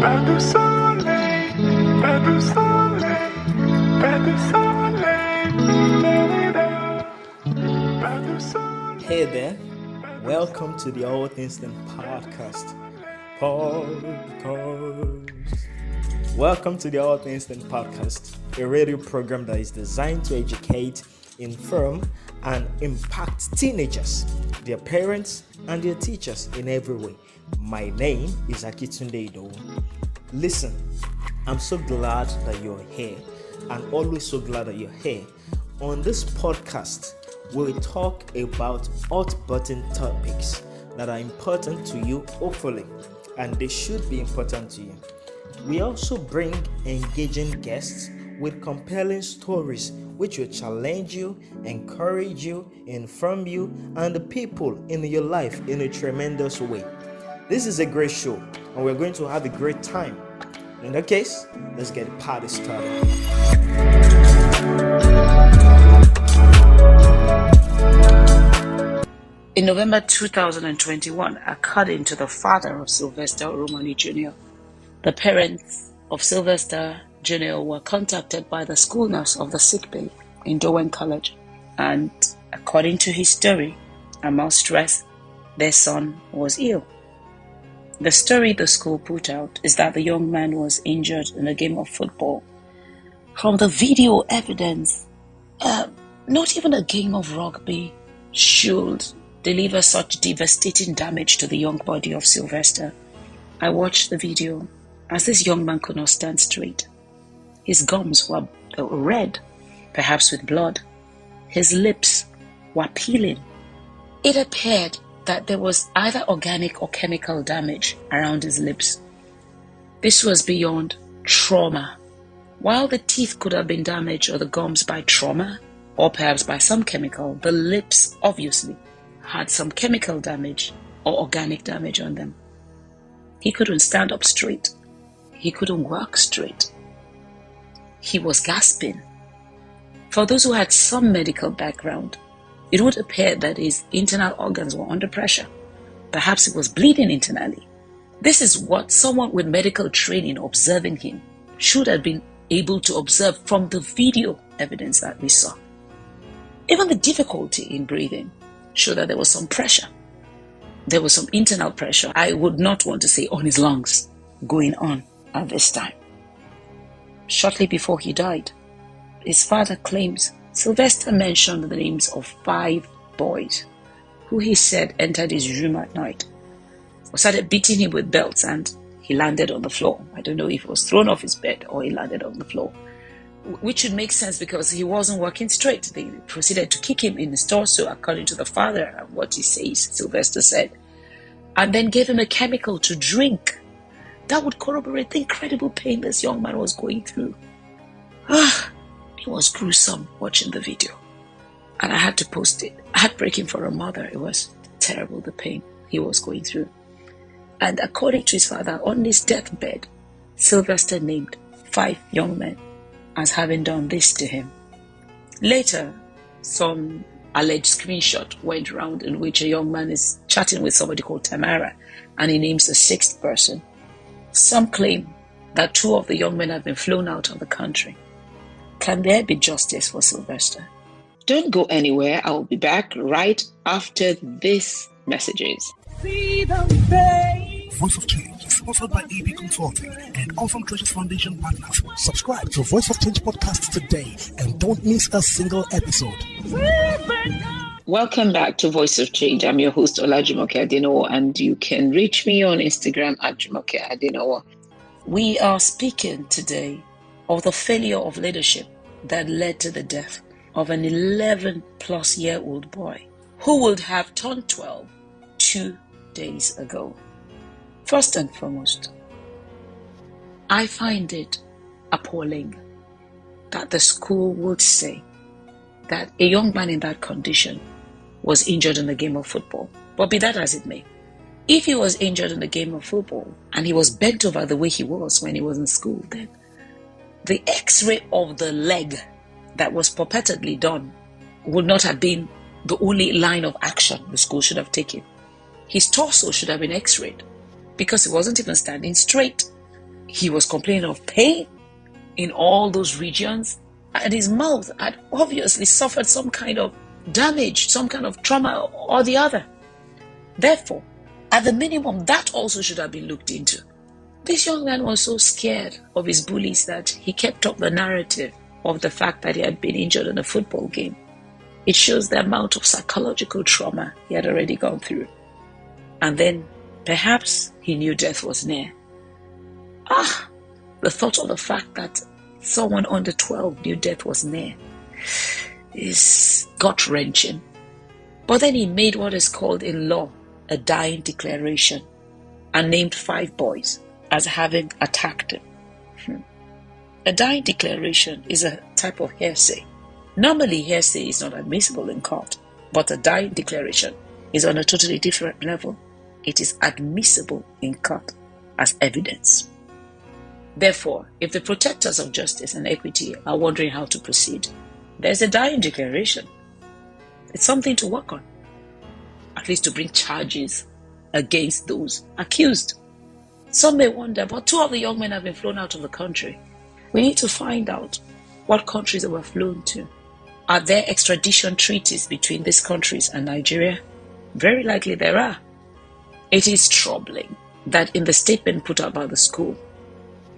Hey there, welcome to the All Instant Podcast. Welcome to the All Instant Podcast, a radio program that is designed to educate, inform, and impact teenagers, their parents, and their teachers in every way. My name is Akitunde Idowu. Listen, I'm so glad that you're here, and always so glad that you're here. On this podcast, we'll talk about hot button topics that are important to you, hopefully, and they should be important to you. We also bring engaging guests with compelling stories which will challenge you, encourage you, inform you, and the people in your life in a tremendous way. This is a great show, and we're going to have a great time. In that case, let's get the party started. In November 2021, according to the father of Sylvester Oromoni Jr., the parents of Sylvester Jr. were contacted by the school nurse of the sickbay in Dowen College, and according to his story, among stress, their son was ill. The story the school put out is that the young man was injured in a game of football. From the video evidence, not even a game of rugby should deliver such devastating damage to the young body of Sylvester. I watched the video as this young man could not stand straight. His gums were red, perhaps with blood. His lips were peeling. It appeared that there was either organic or chemical damage around his lips. This was beyond trauma. While the teeth could have been damaged or the gums by trauma, or perhaps by some chemical, the lips obviously had some chemical damage or organic damage on them. He couldn't stand up straight. He couldn't walk straight. He was gasping. For those who had some medical background, it would appear that his internal organs were under pressure. Perhaps he was bleeding internally. This is what someone with medical training observing him should have been able to observe from the video evidence that we saw. Even the difficulty in breathing showed that there was some pressure. There was some internal pressure, I would not want to say on his lungs, going on at this time. Shortly before he died, his father claims Sylvester mentioned the names of 5 boys who he said entered his room at night, started beating him with belts, and he landed on the floor. I don't know if he was thrown off his bed or he landed on the floor, which should make sense because he wasn't walking straight. They proceeded to kick him in his torso, according to the father and what he says, Sylvester said, and then gave him a chemical to drink that would corroborate the incredible pain this young man was going through. It was gruesome watching the video, and I had to post it. Heartbreaking for a mother. It was terrible, the pain he was going through. And according to his father, on his deathbed, Sylvester named 5 young men as having done this to him. Later, some alleged screenshot went around in which a young man is chatting with somebody called Tamara, and he names the 6th person. Some claim that 2 of the young men have been flown out of the country. Can there be justice for Sylvester? Don't go anywhere. I will be back right after these messages. Voice of Change is sponsored by EB Consulting and Awesome Treasures Foundation partners. Subscribe to Voice of Change podcast today and don't miss a single episode. Welcome back to Voice of Change. I'm your host, Olajumoke Adenowo, and you can reach me on Instagram at Jumoke Adenowo. We are speaking today of the failure of leadership that led to the death of an 11-plus-year-old boy who would have turned 12 2 days ago. First and foremost, I find it appalling that the school would say that a young man in that condition was injured in a game of football. But be that as it may, if he was injured in a game of football and he was bent over the way he was when he was in school, then the x-ray of the leg that was purportedly done would not have been the only line of action the school should have taken. His torso should have been x-rayed because he wasn't even standing straight. he was complaining of pain in all those regions, and his mouth had obviously suffered some kind of damage, some kind of trauma or the other. Therefore, at the minimum, that also should have been looked into. This young man was so scared of his bullies that he kept up the narrative of the fact that he had been injured in a football game. It shows the amount of psychological trauma he had already gone through. And then, perhaps, he knew death was near. The thought of the fact that someone under 12 knew death was near is gut-wrenching. But then he made what is called in law a dying declaration and named 5 boys as having attacked him. A dying declaration is a type of hearsay. Normally, hearsay is not admissible in court, but a dying declaration is on a totally different level. It is admissible in court as evidence. Therefore, if the protectors of justice and equity are wondering how to proceed, there's a dying declaration. It's something to work on, at least to bring charges against those accused. Some may wonder, but 2 of the young men have been flown out of the country. We need to find out what countries they were flown to. Are there extradition treaties between these countries and Nigeria? Very likely there are. It is troubling that in the statement put out by the school,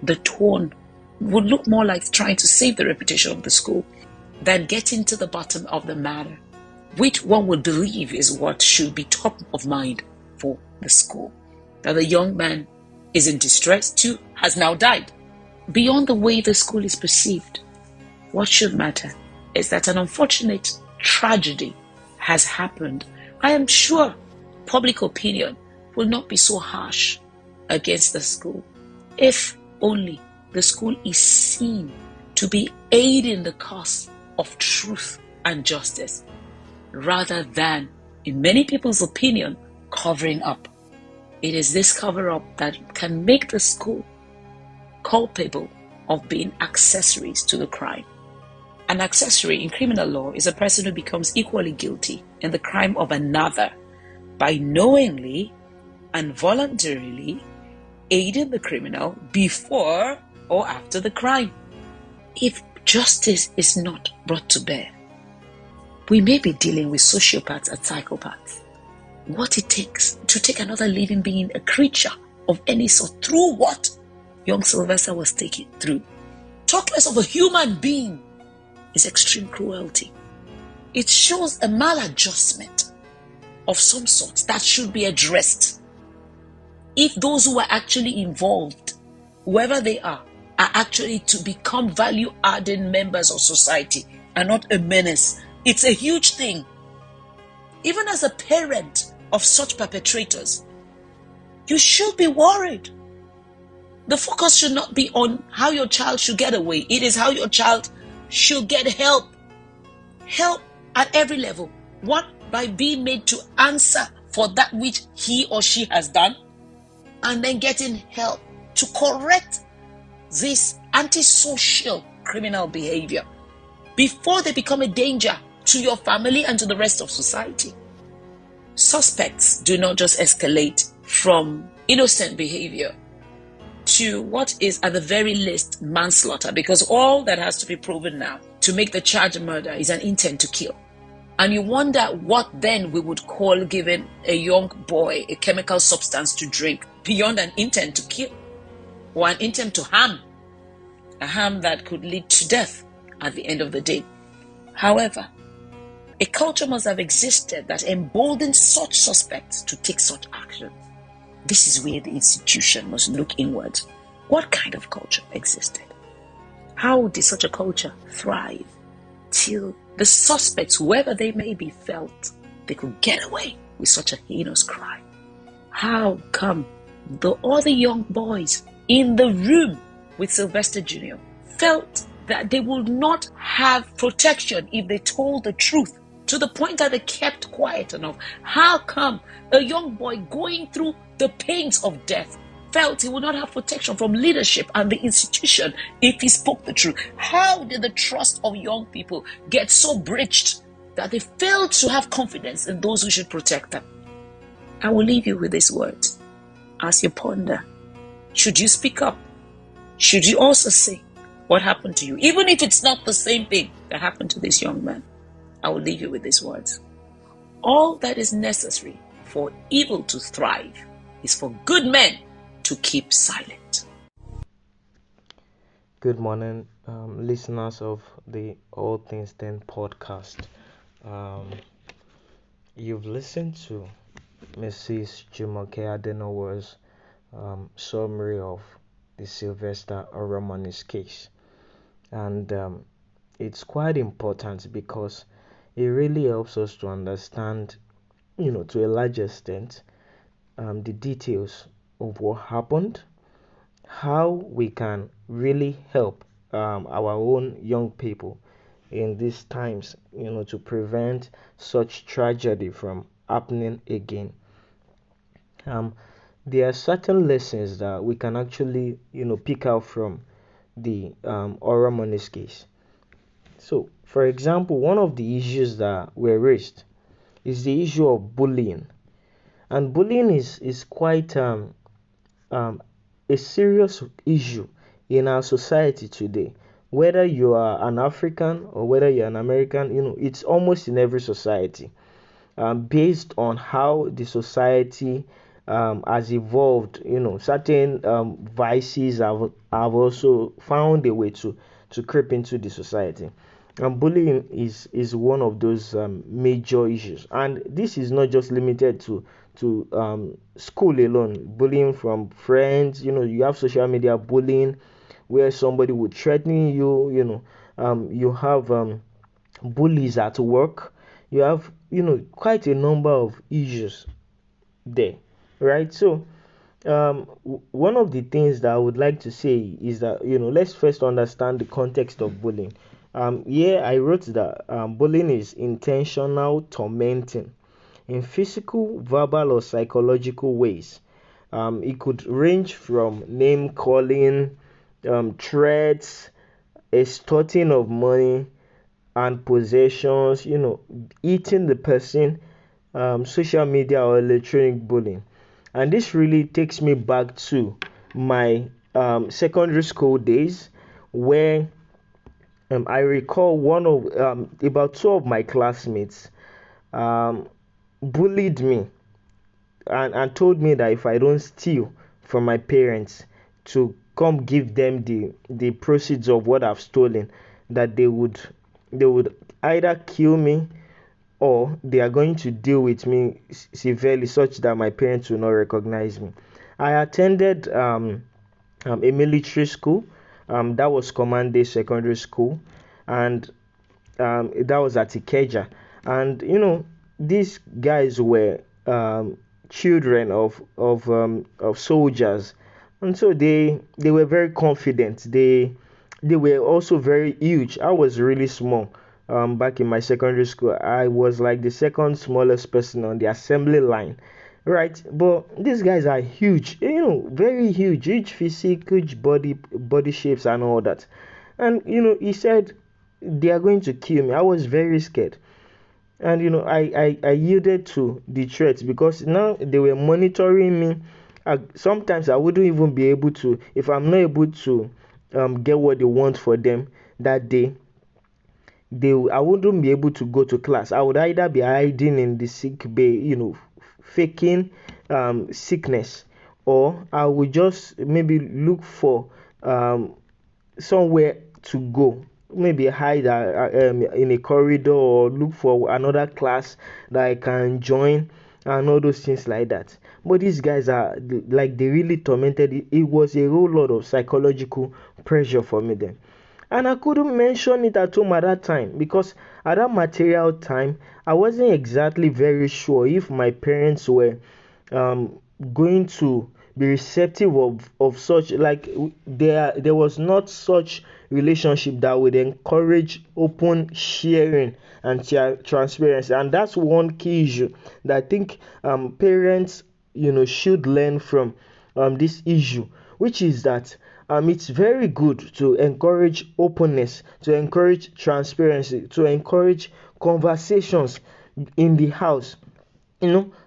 the tone would look more like trying to save the reputation of the school than getting to the bottom of the matter, which one would believe is what should be top of mind for the school. That the young man is in distress too, has now died. Beyond the way the school is perceived, what should matter is that an unfortunate tragedy has happened. I am sure public opinion will not be so harsh against the school if only the school is seen to be aiding the cause of truth and justice, rather than, in many people's opinion, covering up. It is this cover-up that can make the school culpable of being accessories to the crime. An accessory in criminal law is a person who becomes equally guilty in the crime of another by knowingly and voluntarily aiding the criminal before or after the crime. If justice is not brought to bear, we may be dealing with sociopaths and psychopaths. What it takes to take another living being, a creature of any sort, through what young Sylvester was taken through, talk less of a human being, is extreme cruelty. It shows a maladjustment of some sort that should be addressed. If those who are actually involved, whoever they are actually to become value-adding members of society and not a menace, it's a huge thing. Even as a parent of such perpetrators, you should be worried. The focus should not be on how your child should get away. It is how your child should get help. Help at every level. One, by being made to answer for that which he or she has done, and then getting help to correct this antisocial criminal behavior before they become a danger to your family and to the rest of society. Suspects do not just escalate from innocent behavior to what is at the very least manslaughter, because all that has to be proven now to make the charge of murder is an intent to kill. And you wonder what then we would call giving a young boy a chemical substance to drink beyond an intent to kill or an intent to harm, a harm that could lead to death at the end of the day. However, a culture must have existed that emboldened such suspects to take such action. This is where the institution must look inwards. What kind of culture existed? How did such a culture thrive till the suspects, whoever they may be, felt they could get away with such a heinous crime? How come all the young boys in the room with Sylvester Jr. felt that they would not have protection if they told the truth, to the point that they kept quiet enough? How come a young boy going through the pains of death felt he would not have protection from leadership and the institution if he spoke the truth? How did the trust of young people get so breached that they failed to have confidence in those who should protect them? I will leave you with these words as you ponder. Should you speak up? should you also say what happened to you, even if it's not the same thing that happened to this young man. I will leave you with these words. All that is necessary for evil to thrive is for good men to keep silent. Good morning, listeners of the All Things Then podcast. You've listened to Mrs. Jumoke Adenowor's summary of the Sylvester Oromoni's case, and it's quite important because it really helps us to understand, to a large extent, the details of what happened, how we can really help our own young people in these times, to prevent such tragedy from happening again. Um, there are certain lessons that we can actually, pick out from the Oromoni's case. So, for example, one of the issues that were raised is the issue of bullying, and bullying is quite um, a serious issue in our society today. Whether you are an African or whether you're an American, it's almost in every society, based on how the society has evolved. Certain vices have also found a way to creep into the society. And bullying is one of those major issues, and this is not just limited to school alone. Bullying from friends, you have social media bullying, where somebody would threaten you. You have bullies at work. You have quite a number of issues there, right? So one of the things that I would like to say is that, let's first understand the context of bullying. Here I wrote that bullying is intentional tormenting in physical, verbal, or psychological ways. It could range from name calling, threats, extorting of money and possessions, eating the person, social media or electronic bullying. And this really takes me back to my secondary school days, where I recall one of about two of my classmates um, bullied me and told me that if I don't steal from my parents to come give them the proceeds of what I've stolen, that they would either kill me or they are going to deal with me severely, such that my parents will not recognize me. I attended a military school, that was Command Day Secondary School, and that was at Ikeja. And these guys were children of soldiers, and so they were very confident. They were also very huge. I was really small. Back in my secondary school, I was like the second smallest person on the assembly line, right? But these guys are huge, very huge physique, huge body shapes and all that. And he said they are going to kill me. I was very scared, and I yielded to the threats because now they were monitoring me. Sometimes I wouldn't even be able to, if I'm not able to get what they want for them that day, I wouldn't be able to go to class. I would either be hiding in the sick bay, faking sickness, or I would just maybe look for somewhere to go, maybe hide in a corridor, or look for another class that I can join, and all those things like that. But these guys are like, they really tormented it. It was a whole lot of psychological pressure for me then, and I couldn't mention it at home at that time, because at that material time I wasn't exactly very sure if my parents were um, going to be receptive of such, like, there was not such relationship that would encourage open sharing and transparency. And that's one key issue that I think parents should learn from this issue, which is that it's very good to encourage openness, to encourage transparency, to encourage conversations in the house.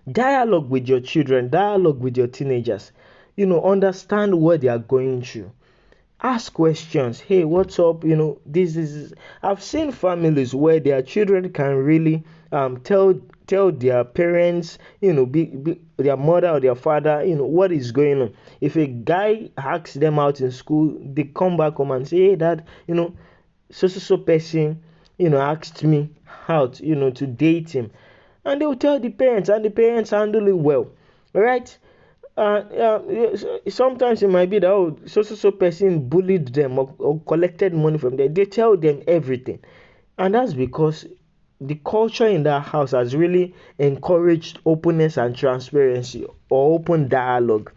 Dialogue with your children, dialogue with your teenagers. Understand what they are going through. ask questions. Hey, what's up? This is, I've seen families where their children can really tell their parents, their mother or their father, what is going on. If a guy asks them out in school, they come back home and say, hey dad, so person, asked me out, to date him. And they will tell the parents, and the parents handle it well. Right? Sometimes it might be that, oh, so person bullied them, or collected money from them. They tell them everything, and that's because the culture in that house has really encouraged openness and transparency, or open dialogue.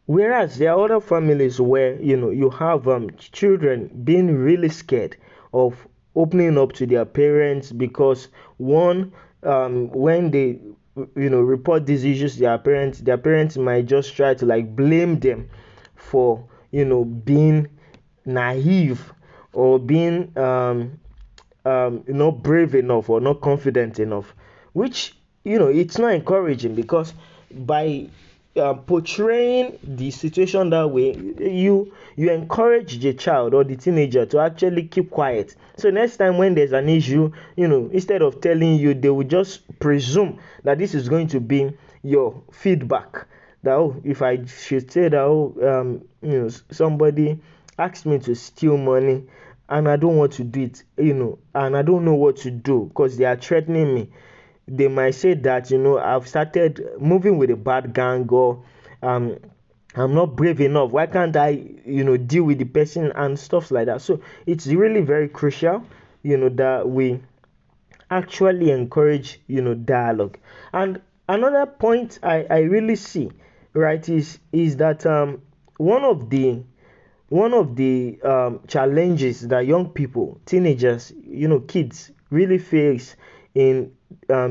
Whereas there are other families where you have children being really scared of opening up to their parents, because one, when they report these issues to their parents might just try to like blame them for being naive, or being not brave enough, or not confident enough, which it's not encouraging, because by portraying the situation that way, you encourage the child or the teenager to actually keep quiet. So next time when there's an issue, instead of telling you, they will just presume that this is going to be your feedback. That, oh, if I should say that, oh, somebody asked me to steal money, and I don't want to do it, and I don't know what to do because they are threatening me. They might say that, I've started moving with a bad gang, or I'm not brave enough. Why can't I, deal with the person and stuff like that? So it's really very crucial, that we actually encourage, dialogue. And another point I really see, right, is that one of the challenges that young people, teenagers, kids really face in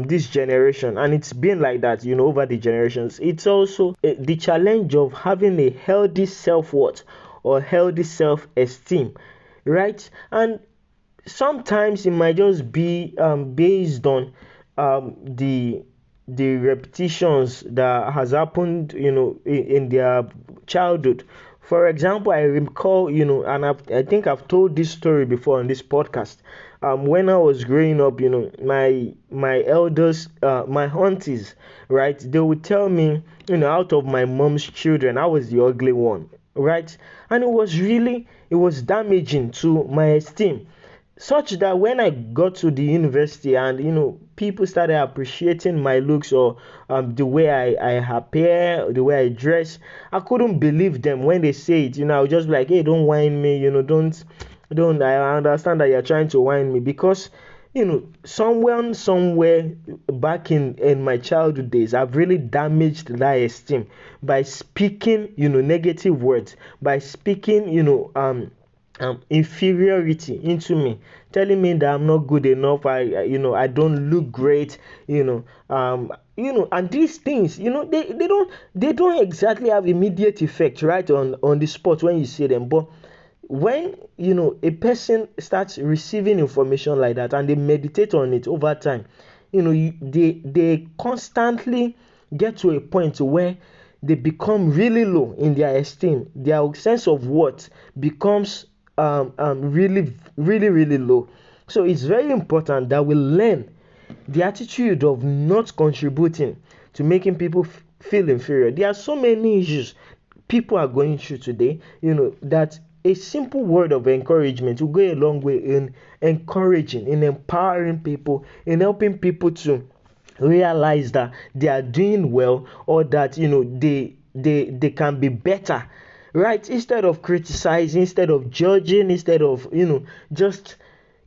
this generation, and it's been like that, over the generations. It's also the challenge of having a healthy self-worth, or healthy self-esteem, right? And sometimes it might just be based on the repetitions that has happened, in their childhood. For example, I recall, and I think I've told this story before on this podcast. When I was growing up, my elders, my aunties, right, they would tell me, out of my mom's children, I was the ugly one, right? And it was damaging to my esteem, such that when I got to the university, and people started appreciating my looks, or the way I appear, the way I dress, I couldn't believe them when they say it. I would just be like, hey, don't whine me, don't I understand that you're trying to whine me, because someone somewhere back in my childhood days, I've really damaged that esteem by speaking negative words, by speaking inferiority into me, telling me that I'm not good enough, I don't look great, and these things, they don't exactly have immediate effect right on the spot when you see them. But when a person starts receiving information like that, and they meditate on it over time, they constantly get to a point where they become really low in their esteem. Their sense of worth becomes really, really, really low. So it's very important that we learn the attitude of not contributing to making people feel inferior. There are so many issues people are going through today, that a simple word of encouragement will go a long way in encouraging, in empowering people, in helping people to realize that they are doing well, or that they can be better, right? Instead of criticizing, instead of judging, instead of just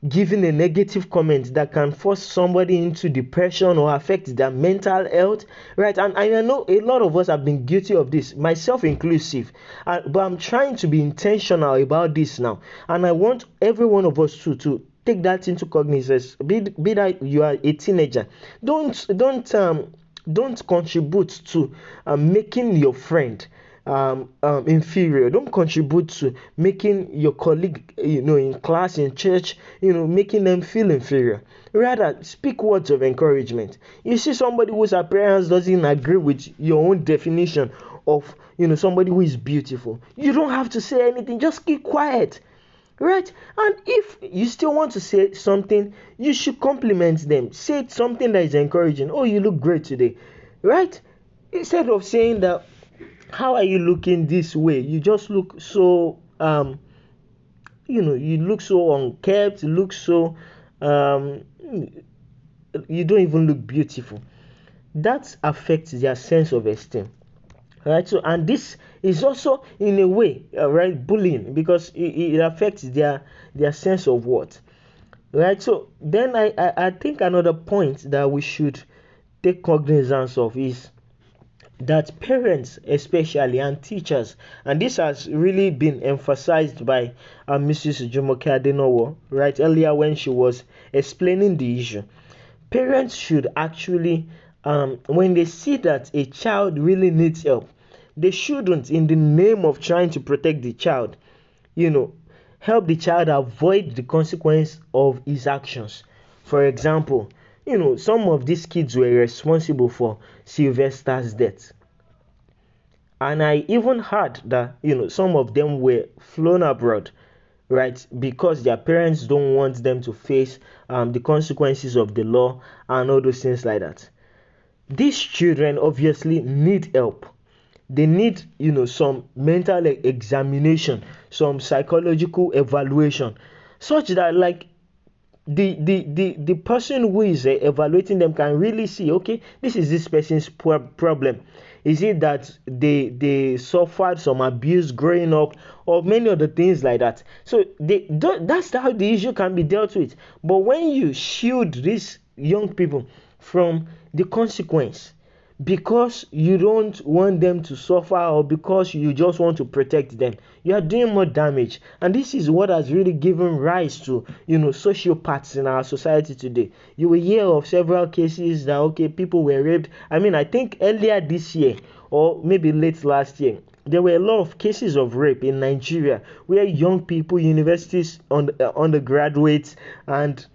giving a negative comment that can force somebody into depression or affect their mental health, right? And I know a lot of us have been guilty of this, myself inclusive, but I'm trying to be intentional about this now, and I want every one of us to take that into cognizance. Be that you are a teenager, don't contribute to making your friend inferior. Don't contribute to making your colleague, in class, in church, making them feel inferior. Rather, speak words of encouragement. You see somebody whose appearance doesn't agree with your own definition of somebody who is beautiful, you don't have to say anything, just keep quiet, right? And if you still want to say something, you should compliment them, say something that is encouraging. Oh, you look great today, right? Instead of saying that, how are you looking this way, you just look so you look so unkept, you look so um you don't even look beautiful. That affects their sense of esteem, right? So, and this is also in a way, right, bullying, because it affects their sense of worth, right? So then I think another point that we should take cognizance of is that parents especially and teachers, and this has really been emphasized by Mrs. Jumoke Adenowo right earlier when she was explaining the issue. Parents should actually, when they see that a child really needs help, they shouldn't, in the name of trying to protect the child, you know help the child avoid the consequence of his actions. For example, some of these kids were responsible for Sylvester's death, and I even heard that some of them were flown abroad, right, because their parents don't want them to face the consequences of the law and all those things like that. These children obviously need help. They need some mental examination, some psychological evaluation, such that, like, the person who is evaluating them can really see, okay, this is this person's problem. Is it that they suffered some abuse growing up, or many other things like that? So that's how the issue can be dealt with. But when you shield these young people from the consequence, because you don't want them to suffer, or because you just want to protect them, you are doing more damage. And this is what has really given rise to sociopaths in our society today. You will hear of several cases that, okay, people were raped. I think earlier this year, or maybe late last year, there were a lot of cases of rape in Nigeria, where young people, universities, undergraduates, and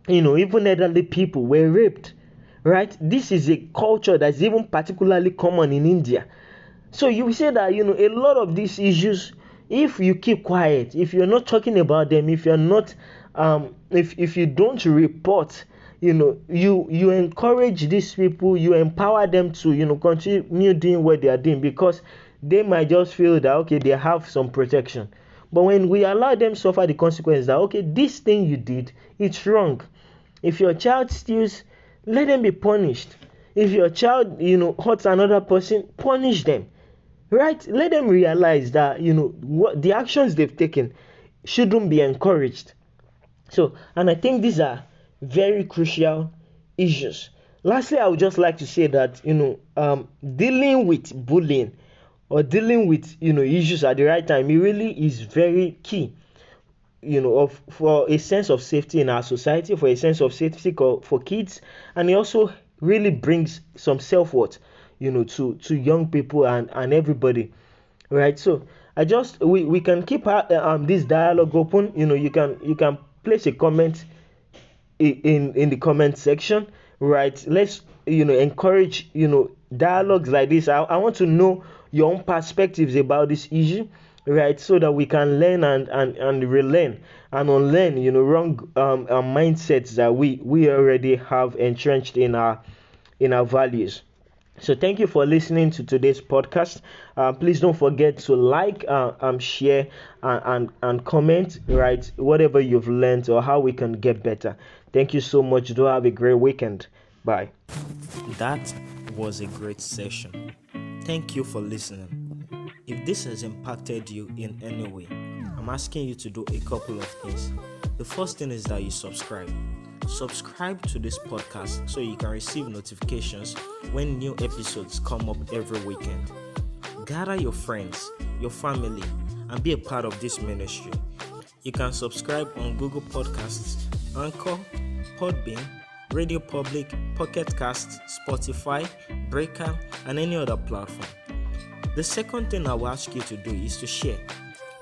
even elderly people were raped, right? This is a culture that's even particularly common in India. So you will say that a lot of these issues, if you keep quiet, if you're not talking about them, if you're not if you don't report, you encourage these people, you empower them to continue doing what they are doing, because they might just feel that, okay, they have some protection. But when we allow them suffer the consequences, that, okay, this thing you did, it's wrong. If your child steals, let them be punished. If your child hurts another person, punish them, right? Let them realize that what the actions they've taken shouldn't be encouraged. So, and I think these are very crucial issues. Lastly, I would just like to say that dealing with bullying, or dealing with issues at the right time, it really is very key, for a sense of safety in our society, for a sense of safety for kids. And it also really brings some self-worth to young people and everybody, right? So we can keep this dialogue open. You can place a comment in the comment section, right? Let's encourage dialogues like this. I want to know your own perspectives about this issue, right? So that we can learn and relearn and unlearn wrong mindsets that we already have entrenched in our values. So thank you for listening to today's podcast. Please don't forget to like, share, and comment, right, whatever you've learned or how we can get better. Thank you so much. Do have a great weekend. Bye. That was a great session. Thank you for listening. If this has impacted you in any way, I'm asking you to do a couple of things. The first thing is that you subscribe. Subscribe to this podcast so you can receive notifications when new episodes come up every weekend. Gather your friends, your family, and be a part of this ministry. You can subscribe on Google Podcasts, Anchor, Podbean, Radio Public, Pocket Casts, Spotify, Breaker, and any other platform. The second thing I will ask you to do is to share.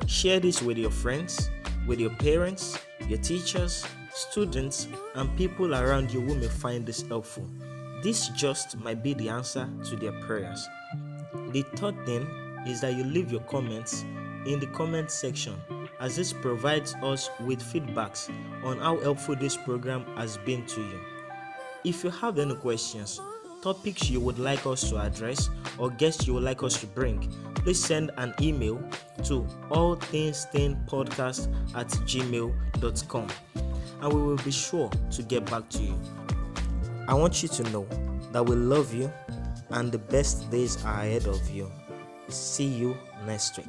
Share this with your friends, with your parents, your teachers, students, and people around you who may find this helpful. This just might be the answer to their prayers. The third thing is that you leave your comments in the comment section, as this provides us with feedbacks on how helpful this program has been to you. If you have any questions, topics you would like us to address, or guests you would like us to bring, please send an email to allthingsthinpodcast@gmail.com, and we will be sure to get back to you. I want you to know that we love you and the best days are ahead of you. See you next week.